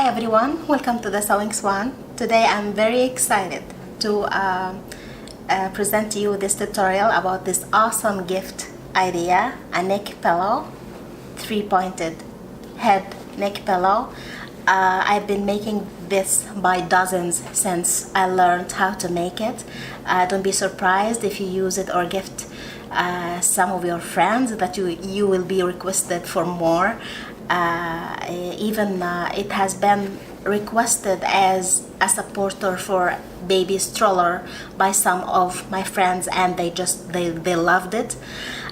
Hi everyone, welcome to the Sewing Swan. Today I'm very excited to present to you this tutorial about this awesome gift idea, a neck pillow, three-pointed head neck pillow. I've been making this by dozens since I learned how to make it. Don't be surprised if you use it or gift some of your friends that you will be requested for more. It has been requested as a supporter for baby stroller by some of my friends, and they loved it.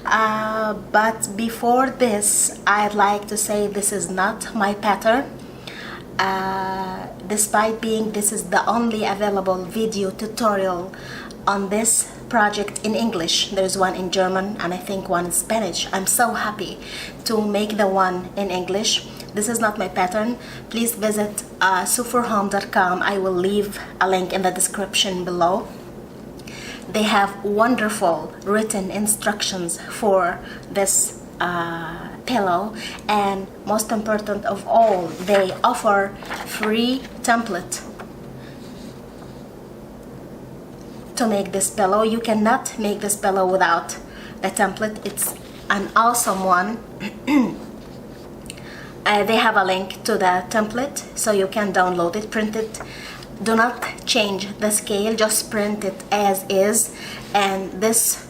But before this, I'd like to say this is not my pattern. Despite being this is the only available video tutorial on this project in English. There's one in German and I think one in Spanish. I'm so happy to make the one in English. This is not my pattern. Please visit suforhome.com. I will leave a link in the description below. They have wonderful written instructions for this pillow, and most important of all, they offer free template to make this pillow. You cannot make this pillow without the template. It's an awesome one. They have a link to the template so you can download it, print it. Do not change the scale, just print it as is. And this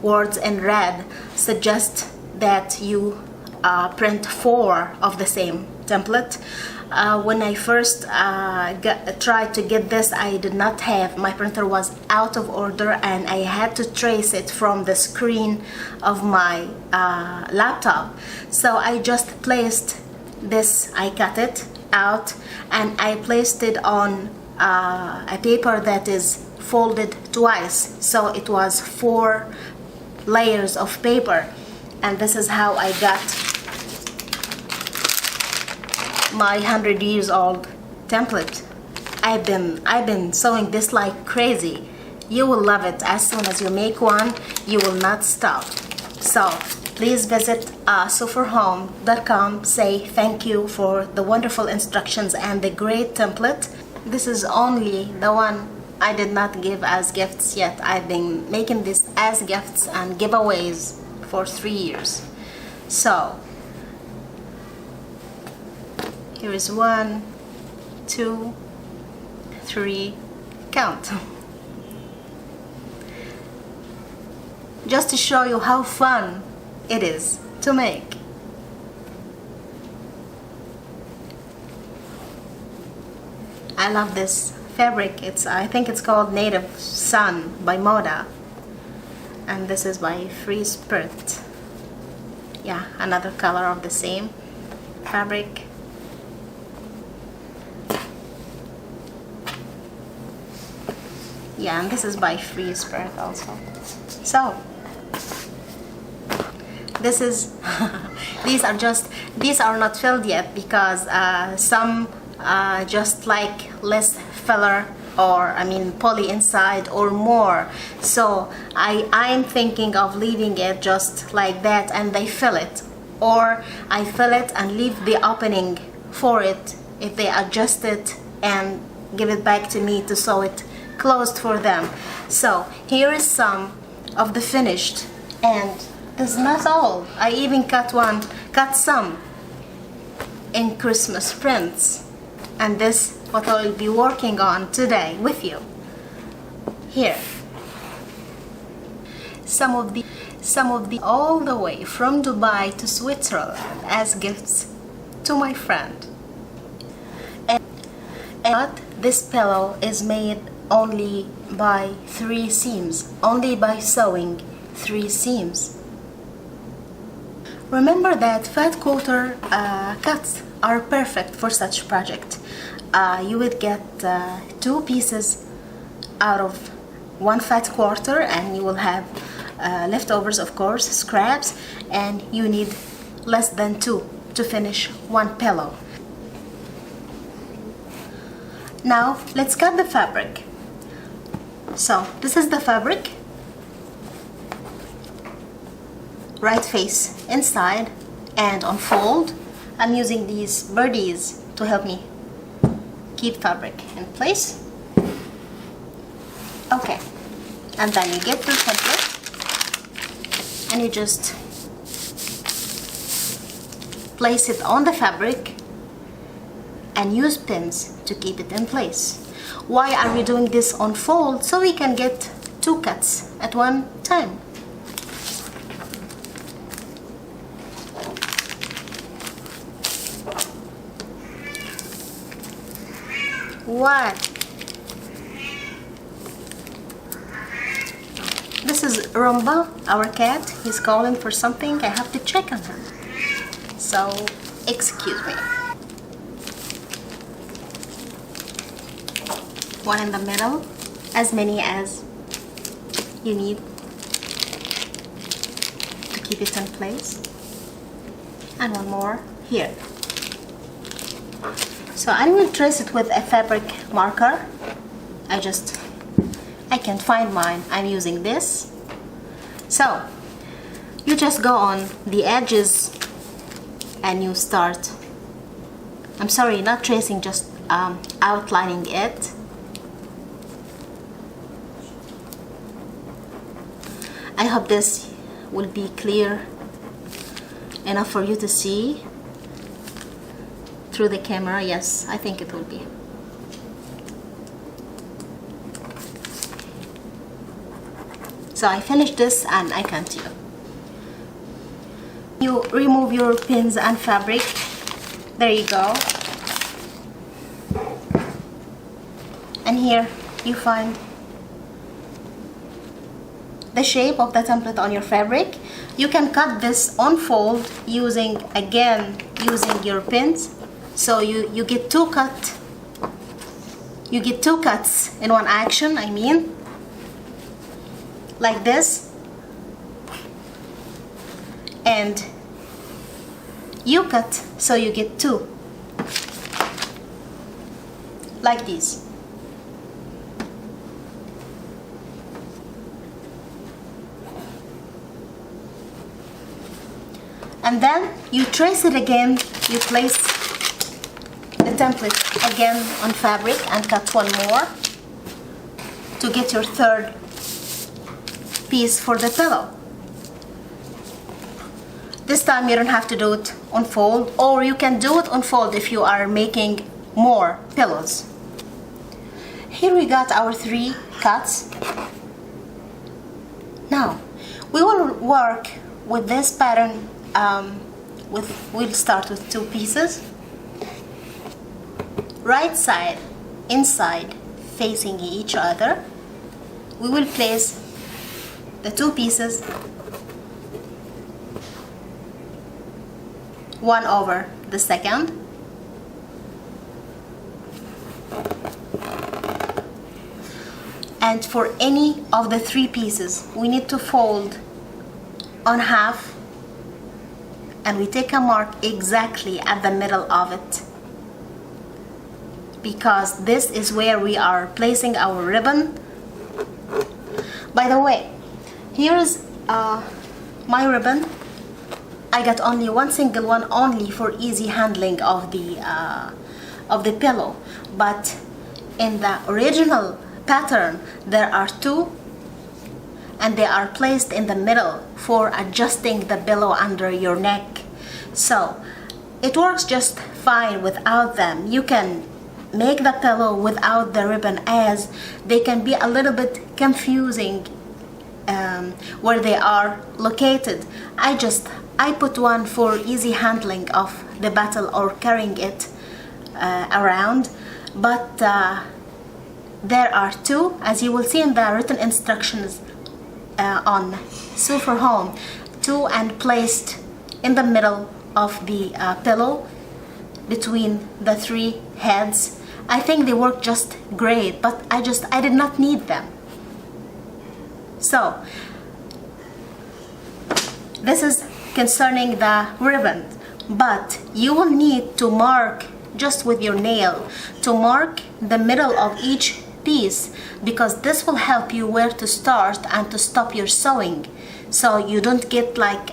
words in red suggest that you print 4 of the same template. When I first tried to get this, I did not have, my printer was out of order and I had to trace it from the screen of my laptop. So I just placed this, I cut it out and I placed it on a paper that is folded twice, so it was 4 layers of paper, and this is how I got my 100 years old template. I've been sewing this like crazy. You will love it. As soon as you make one, you will not stop. So please visit suforhome.com. Say thank you for the wonderful instructions and the great template. This is only the one I did not give as gifts yet. I've been making this as gifts and giveaways for 3 years. So here is 1, 2, 3, count. Just to show you how fun it is to make. I love this fabric. I think it's called Native Sun by Moda, and this is by Free Spirit. Yeah, another color of the same fabric. Yeah, and this is by Free Spirit also. So this is these are not filled yet because some just like less filler, or poly inside or more. So I'm thinking of leaving it just like that and they fill it, or I fill it and leave the opening for it if they adjust it and give it back to me to sew it closed for them. So here is some of the finished, and this is not all. I even cut some in Christmas prints, and this what I will be working on today with you. Here, some of the all the way from Dubai to Switzerland as gifts to my friend. And this pillow is made only by 3 seams, only by sewing 3 seams. Remember that fat quarter cuts are perfect for such project. You would get 2 pieces out of 1 fat quarter, and you will have leftovers, of course, scraps, and you need less than 2 to finish 1 pillow. Now let's cut the fabric. So this is the fabric, right face inside and unfold, I'm using these birdies to help me keep fabric in place. Okay, and then you get your template and you just place it on the fabric and use pins to keep it in place. Why are we doing this on fold? So we can get 2 cuts at one time. What? This is Rumba, our cat. He's calling for something. I have to check on him. So, excuse me. One in the middle, as many as you need to keep it in place. And one more here. So I will trace it with a fabric marker. I can't find mine. I'm using this. So you just go on the edges and you start, I'm sorry, not tracing, just outlining it. I hope this will be clear enough for you to see through the camera. Yes, I think it will be. So I finished this and I continue. You remove your pins and fabric. There you go. And here you find the shape of the template on your fabric. You can cut this on fold using your pins. So you get two cuts in one action, I mean, like this, and you cut so you get 2 like these. And then you trace it again, you place the template again on fabric and cut one more to get your 3rd piece for the pillow. This time you don't have to do it on fold, or you can do it on fold if you are making more pillows. Here we got our 3 cuts. Now we will work with this pattern. We'll start with 2 pieces, right side inside facing each other. We will place the 2 pieces one over the second, and for any of the 3 pieces we need to fold on half, and we take a mark exactly at the middle of it, because this is where we are placing our ribbon. By the way, here's my ribbon. I got only one single one, only for easy handling of the pillow, but in the original pattern there are 2, and they are placed in the middle for adjusting the pillow under your neck. So it works just fine without them. You can make the pillow without the ribbon, as they can be a little bit confusing where they are located. I put one for easy handling of the bottle or carrying it around, but there are 2, as you will see in the written instructions on Sew for Home, 2 and placed in the middle of the pillow between the 3 heads. I think they work just great, but I did not need them. So this is concerning the ribbon, but you will need to mark just with your nail to mark the middle of each piece, because this will help you where to start and to stop your sewing, so you don't get like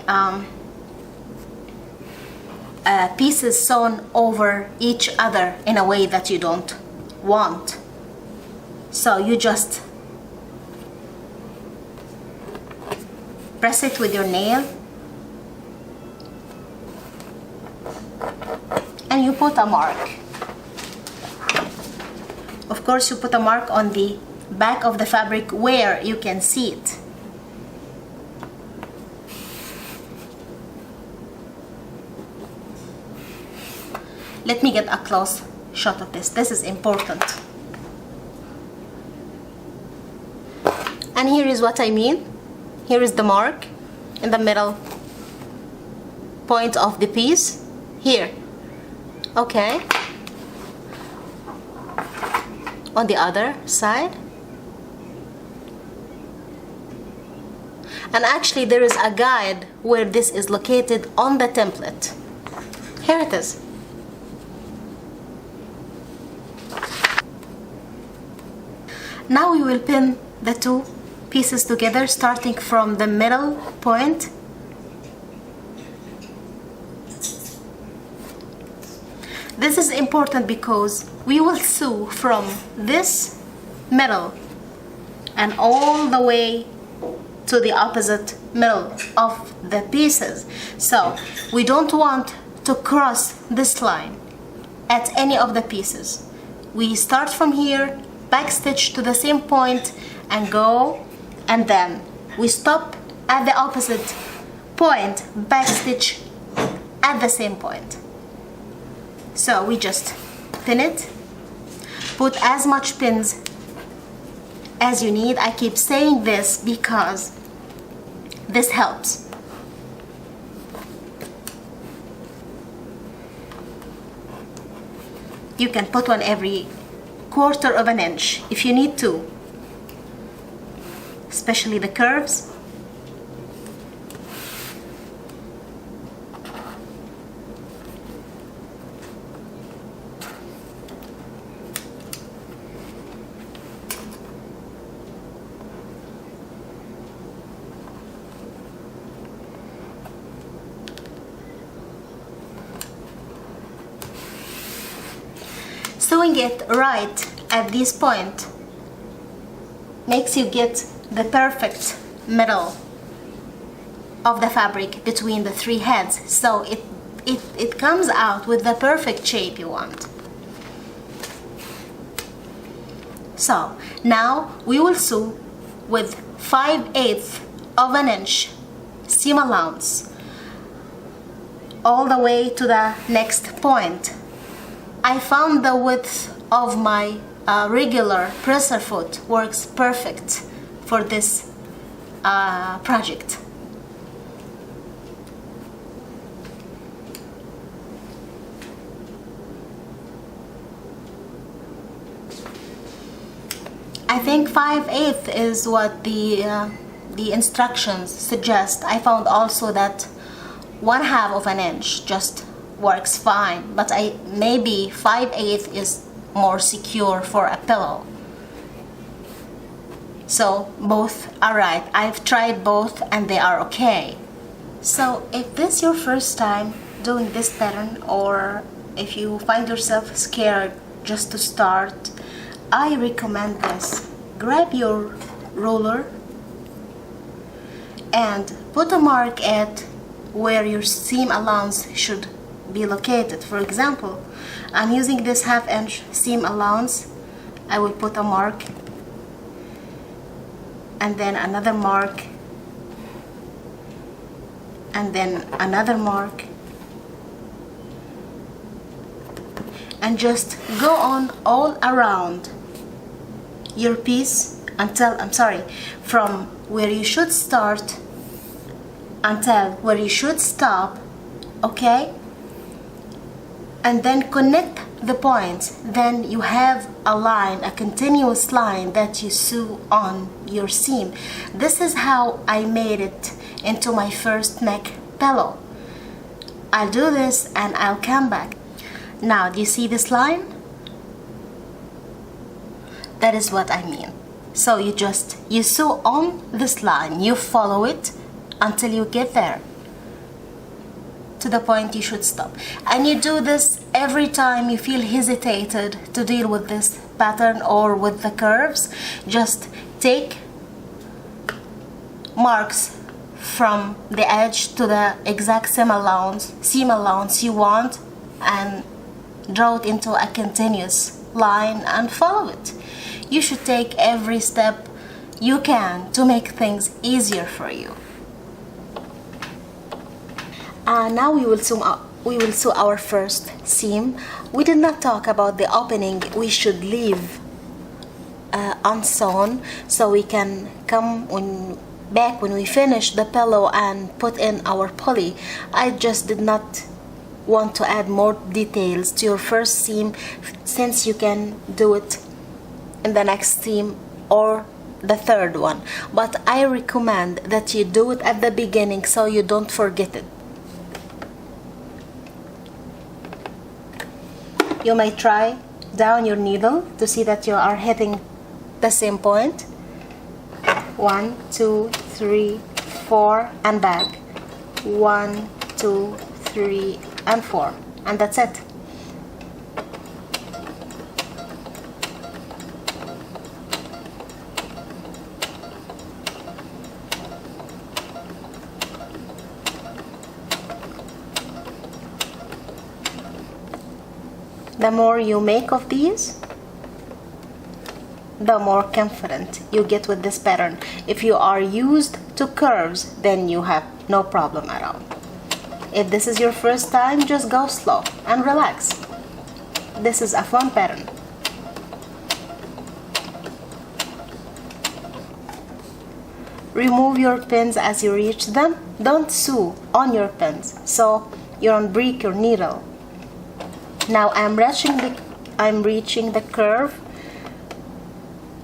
pieces sewn over each other in a way that you don't want. So you just press it with your nail and you put a mark. Of course, you put a mark on the back of the fabric where you can see it. Let me get a close shot of this. This is important. And here is what I mean. Here is the mark in the middle point of the piece. Here. Okay. On the other side. And actually there is a guide where this is located on the template. Here it is. Now we will pin the two pieces together, starting from the middle point. This is important because we will sew from this middle and all the way to the opposite middle of the pieces. So we don't want to cross this line at any of the pieces. We start from here, backstitch to the same point and go, and then we stop at the opposite point, backstitch at the same point. So we just pin it, put as much pins as you need. I keep saying this because this helps. You can put one every 1/4 of an inch if you need to, especially the curves. Sewing it right at this point makes you get the perfect middle of the fabric between the three heads, so it comes out with the perfect shape you want. So now we will sew with 5/8 of an inch seam allowance all the way to the next point. I found the width of my regular presser foot works perfect for this project. I think 5/8 is what the instructions suggest. I found also that 1/2 of an inch just works fine, but maybe 5/8 is more secure for a pillow. So both are right. I've tried both and they are okay. So if this is your first time doing this pattern, or if you find yourself scared just to start, I recommend this. Grab your ruler and put a mark at where your seam allowance should be located. For example, I'm using this 1/2 inch seam allowance. I will put a mark and then another mark and then another mark, and just go on all around your piece until, from where you should start until where you should stop, okay? And then connect the points. Then you have a line, a continuous line that you sew on your seam. This is how I made it into my first neck pillow. I'll do this and I'll come back. Now, do you see this line? That is what I mean. So you sew on this line, you follow it until you get there to the point you should stop. And you do this every time you feel hesitated to deal with this pattern or with the curves. Just take marks from the edge to the exact seam allowance you want and draw it into a continuous line and follow it. You should take every step you can to make things easier for you. Now we will sew our first seam. We did not talk about the opening we should leave unsewn, so we can come back when we finish the pillow and put in our pulley. I just did not want to add more details to your first seam, since you can do it in the next seam or the third one, but I recommend that you do it at the beginning so you don't forget it. You may try down your needle to see that you are hitting the same point. 1, 2, 3, 4 and back. 1, 2, 3 and 4, and that's it. The more you make of these, the more confident you get with this pattern. If you are used to curves, then you have no problem at all. If this is your first time, just go slow and relax. This is a fun pattern. Remove your pins as you reach them. Don't sew on your pins so you don't break your needle. Now I'm reaching the curve.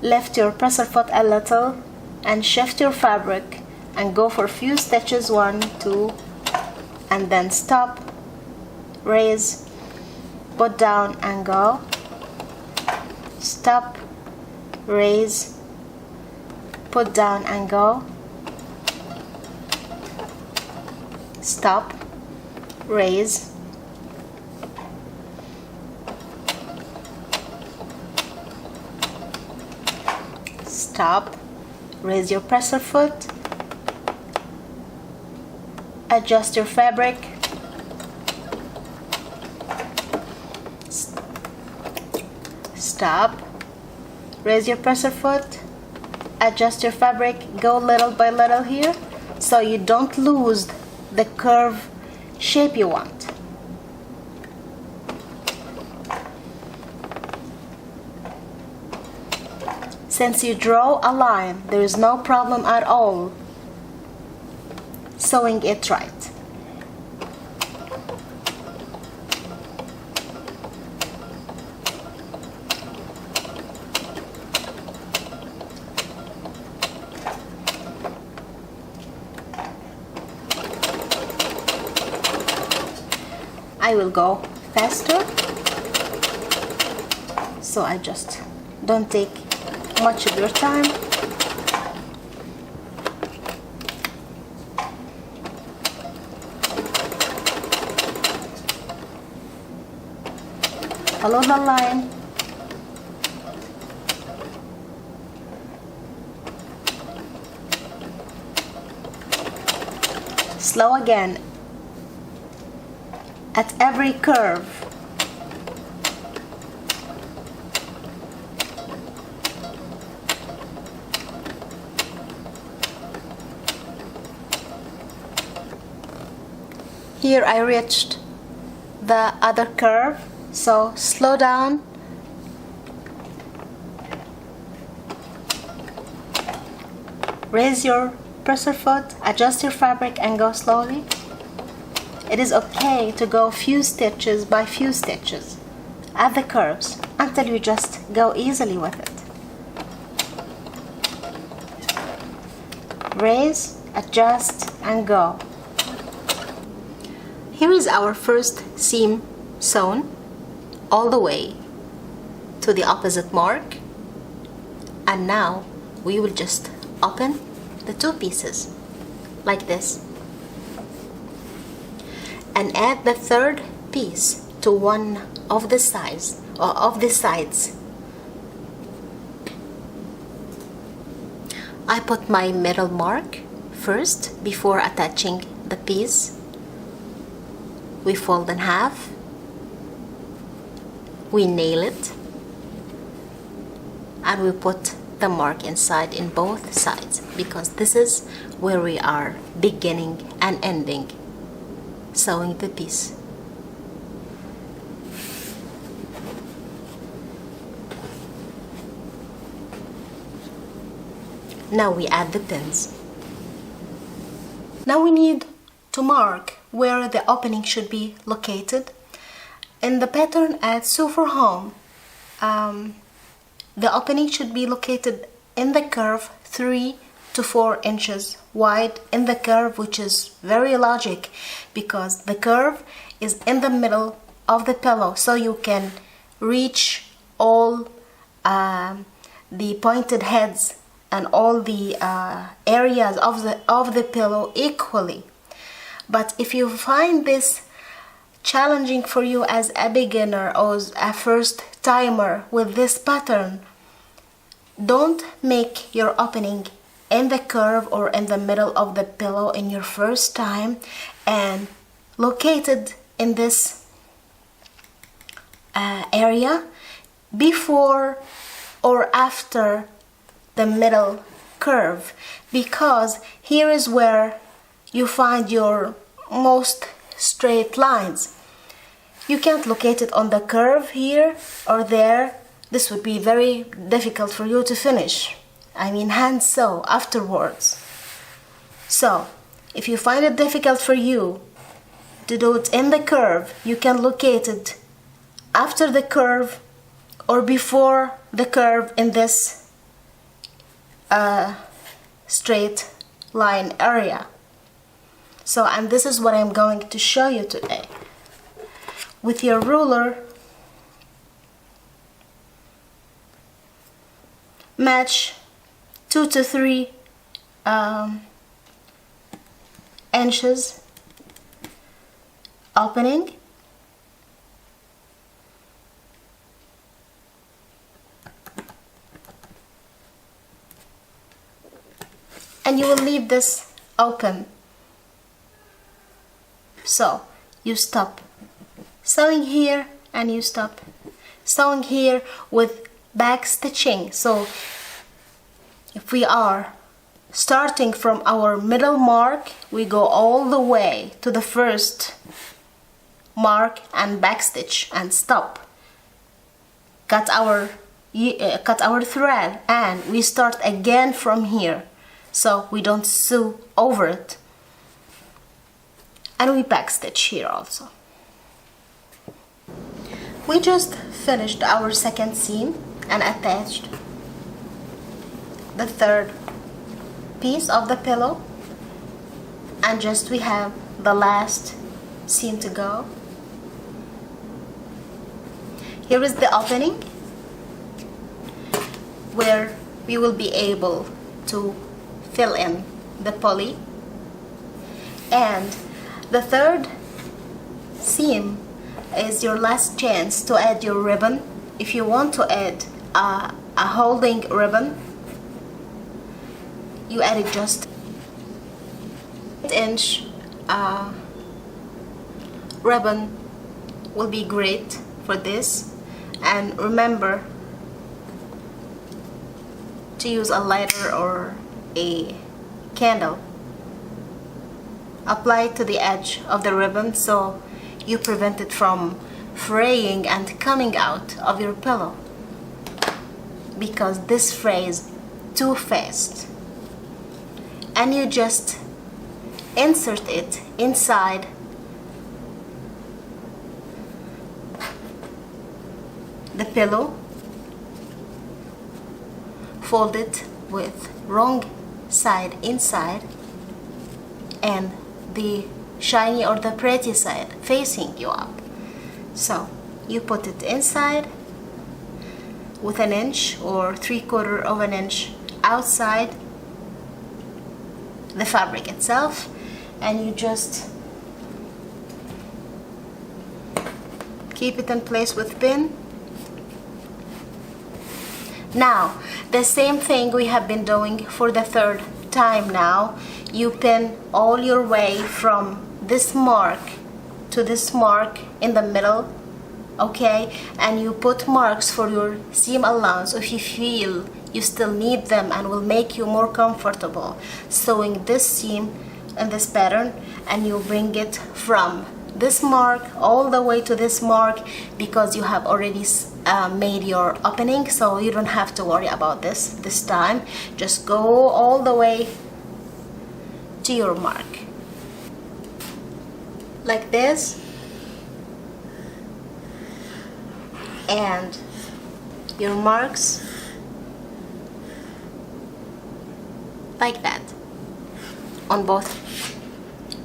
Lift your presser foot a little and shift your fabric and go for a few stitches, 1, 2, and then stop, raise, put down and go. Stop, raise, put down and go. Stop, raise, stop, raise your presser foot, adjust your fabric, stop, raise your presser foot, adjust your fabric, go little by little here so you don't lose the curve shape you want. Since you draw a line, there is no problem at all sewing it right. I will go faster, so I just don't take much of your time. Follow the line. Slow again at every curve. Here I reached the other curve, so slow down. Raise your presser foot, adjust your fabric and go slowly. It is okay to go few stitches by few stitches at the curves until you just go easily with it. Raise, adjust and go. Here is our first seam sewn all the way to the opposite mark, and now we will just open the two pieces like this. and add the third piece to one of the sides or of the sides. I put my middle mark first before attaching the piece. We fold in half, we nail it, and we put the mark inside in both sides, because this is where we are beginning and ending sewing the piece. Now we add the pins. Now we need to mark where the opening should be located. In the pattern at Sew for Home, the opening should be located in the curve 3 to 4 inches wide in the curve, which is very logic because the curve is in the middle of the pillow, so you can reach all the pointed heads and all the areas of the pillow equally. But if you find this challenging for you as a beginner or a first timer with this pattern, don't make your opening in the curve or in the middle of the pillow in your first time, and locate it in this area before or after the middle curve, because here is where you find your most straight lines. You can't locate it on the curve here or there. This would be very difficult for you to finish. I mean, hand sew afterwards. So if you find it difficult for you to do it in the curve, you can locate it after the curve or before the curve in this straight line area. So, and this is what I'm going to show you today. With your ruler, match 2 to 3 inches opening, and you will leave this open. So you stop sewing here and you stop sewing here with back stitching. So if we are starting from our middle mark, we go all the way to the first mark and back stitch and stop. Cut our thread and we start again from here, so we don't sew over it. And we back stitch here also. We just finished our second seam and attached the third piece of the pillow, and just we have the last seam to go. Here is the opening where we will be able to fill in the poly, and the third seam is your last chance to add your ribbon. If you want to add a holding ribbon, you add it just 8-inch ribbon will be great for this. And remember to use a lighter or a candle. Apply it to the edge of the ribbon so you prevent it from fraying and coming out of your pillow, because this frays too fast. And you just insert it inside the pillow, fold it with wrong side inside and the shiny or the pretty side facing you up. So you put it inside with 1 inch or 3/4 of an inch outside the fabric itself, and you just keep it in place with pin. Now the same thing we have been doing for the third time. Now you pin all your way from this mark to this mark in the middle, okay, and you put marks for your seam allowance if you feel you still need them and will make you more comfortable sewing this seam in this pattern. And you bring it from this mark all the way to this mark, because you have already made your opening, so you don't have to worry about this time. Just go all the way to your mark like this, and your marks like that on both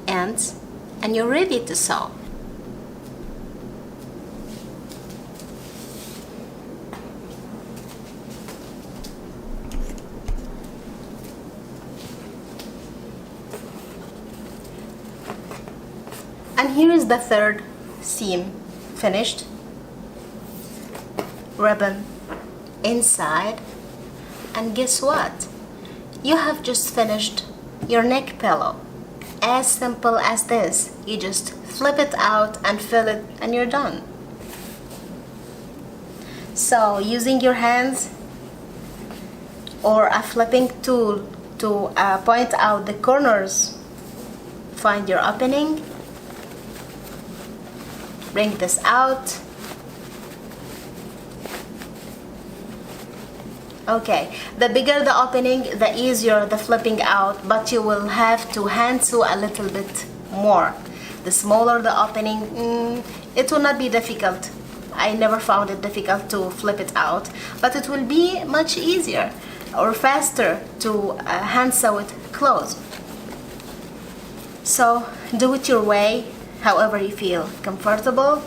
ends, and you're ready to sew. And here is the third seam finished. Ribbon inside, and guess what? You have just finished your neck pillow. As simple as this. You just flip it out and fill it, and you're done. So using your hands or a flipping tool to point out the corners, find your opening, bring this out. Okay, the bigger the opening, the easier the flipping out, but you will have to hand sew a little bit more. The smaller the opening, it will not be difficult. I never found it difficult to flip it out, but it will be much easier or faster to hand sew it closed. So do it your way, however you feel comfortable.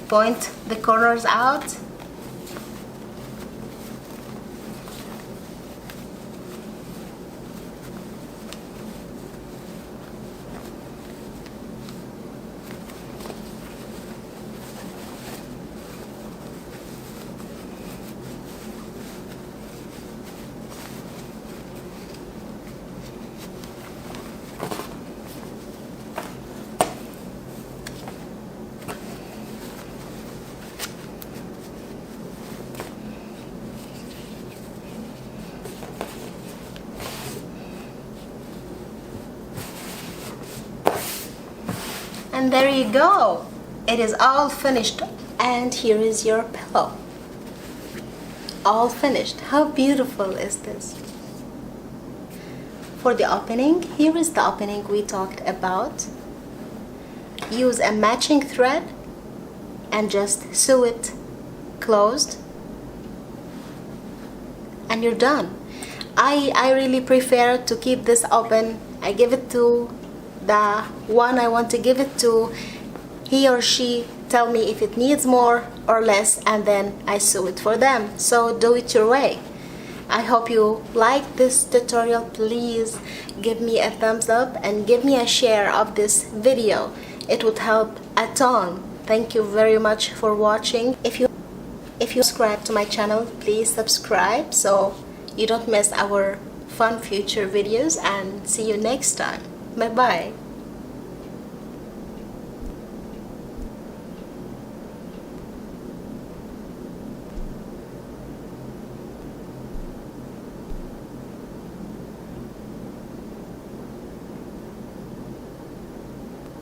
Point the corners out. And there you go. It is all finished, and here is your pillow. All finished. How beautiful is this? For the opening, here is the opening we talked about. Use a matching thread and just sew it closed, and you're done. I really prefer to keep this open. I give it to the one I want to give it to. He or she tell me if it needs more or less, and then I sew it for them. So do it your way. I hope you like this tutorial. Please give me a thumbs up and give me a share of this video. It would help a ton. Thank you very much for watching. If you subscribe to my channel, please subscribe so you don't miss our fun future videos, and see you next time. Bye bye.